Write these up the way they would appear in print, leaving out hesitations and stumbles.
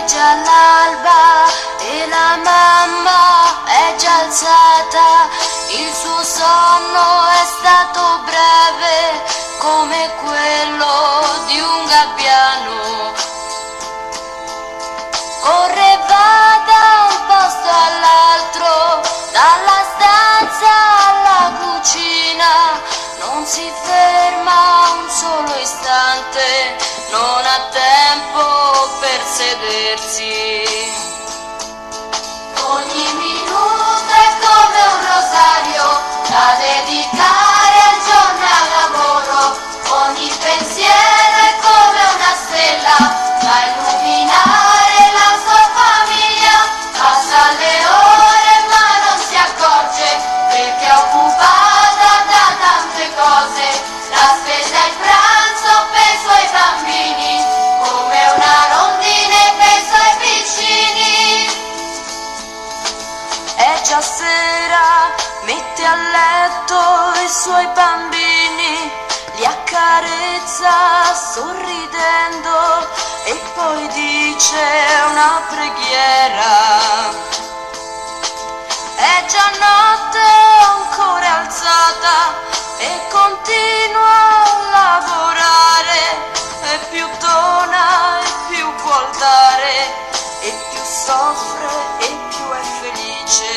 è già l'alba e la mamma è già alzata, il suo sonno è stato breve come quello di un gabbiano. Correva da un posto all'altro, dalla stanza alla cucina, non si ferma un solo istante, non ha tempo per sedersi. Ogni minuto è come un rosario da dedicare al giorno e al lavoro, ogni pensiero è come una stella da illuminare la sua famiglia. Passa le ore ma non si accorge perché è occupata da tante cose, la spesa e il pranzo per i suoi bambini, come una rondine per i suoi piccini. È già sera, mette a letto i suoi bambini, li accarezza sorridendo e poi dice una preghiera. È già notte ancora alzata e continua a lavorare, e più dona e più vuol dare, e più soffre e più è felice.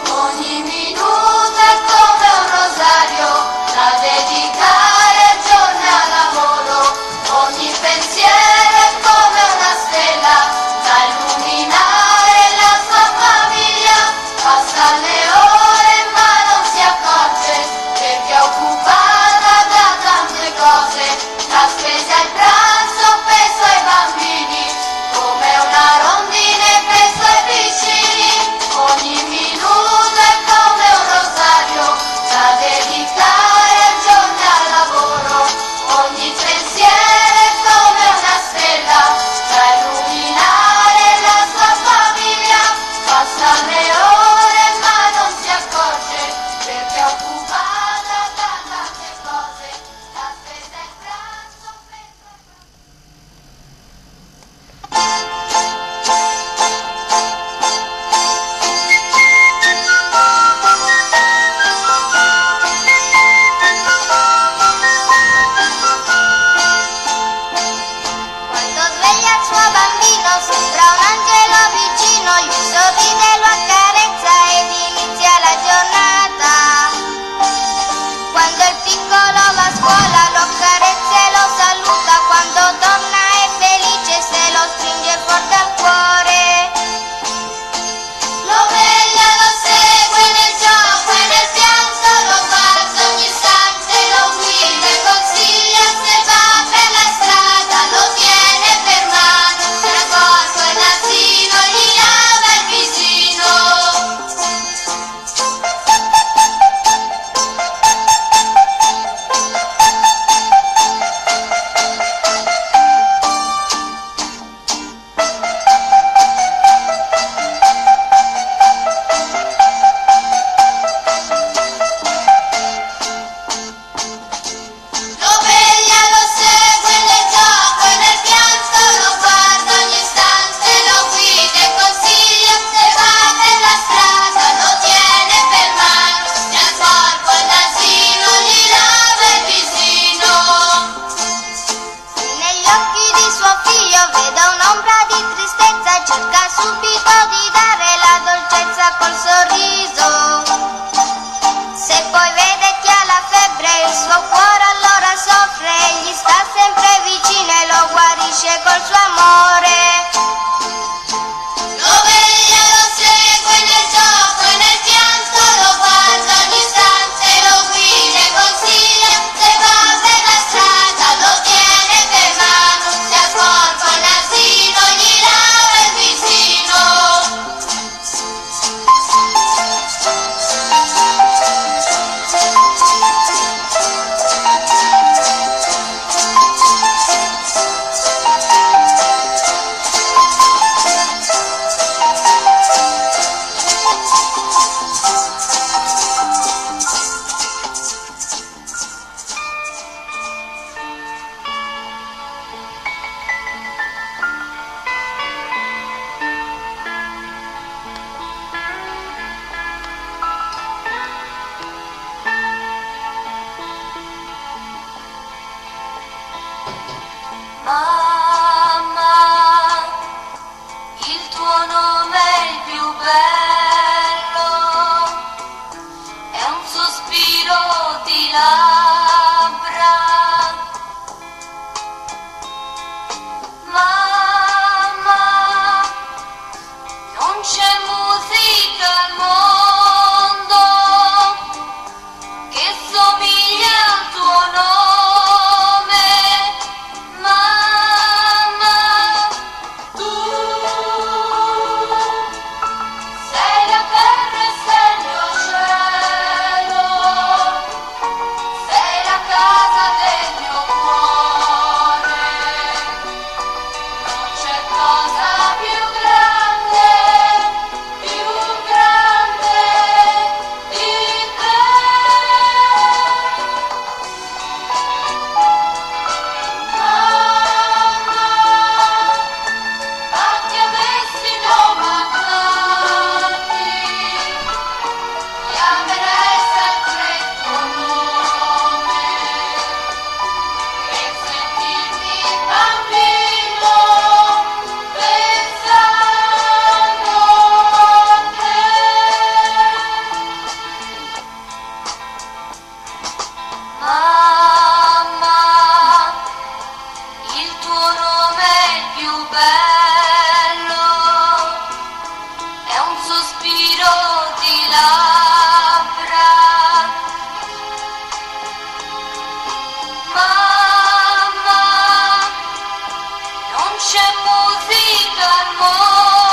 Ogni minuto è come un rosario da dedicare al giorno e al lavoro, ogni pensiero è come una stella da illuminare la sua famiglia. Passa le ore ma non si accorge perché è occupata da tante cose, la spesa e il pranzo per i suoi bambini, come una rondine per i suoi piccini. Ogni minuto è come un rosario da dedicare al giorno e al lavoro, ogni pensiero è come una stella da illuminare la sua famiglia. Passa le ore ma non si accorge perché è occupata da tante cose, la spesa e il pranzo per i suoi Quando sveglia il suo bambino sembra un angelo vicino, gli sorride, lo accarezza ed inizia la giornata. Quando il piccolo va a scuola lo accarezza e lo saluta, quando torna è felice se lo stringe forte al cuore. Lo veglia, lo segue nel gioco e nel pianto, lo guarda ogni istante, lo guida e consiglia, se va per la strada lo tiene per mano, se la corpo e l'asino gli lava il visino. Lo veglia, lo segue nel gioco e nel pianto, lo guarda ogni istante, lo guida e consiglia, se va per la strada lo tiene per mano, e al corpo e all'asino gli lava il visino. Negli occhi di suo figlio vede un'ombra di tristezza, cerca subito di dare la dolcezza col sorriso. Se poi vede che ha la febbre il suo cuore allora soffre, gli sta sempre vicino e lo guarisce col suo amore. Lo veglia, lo segue nel gioco e nel pianto, lo guarda ogni istante, lo guida e consiglia, se va per la strada lo tiene per mano, se al corpo e all'asino gli lava il visino. c'è musica al mondo.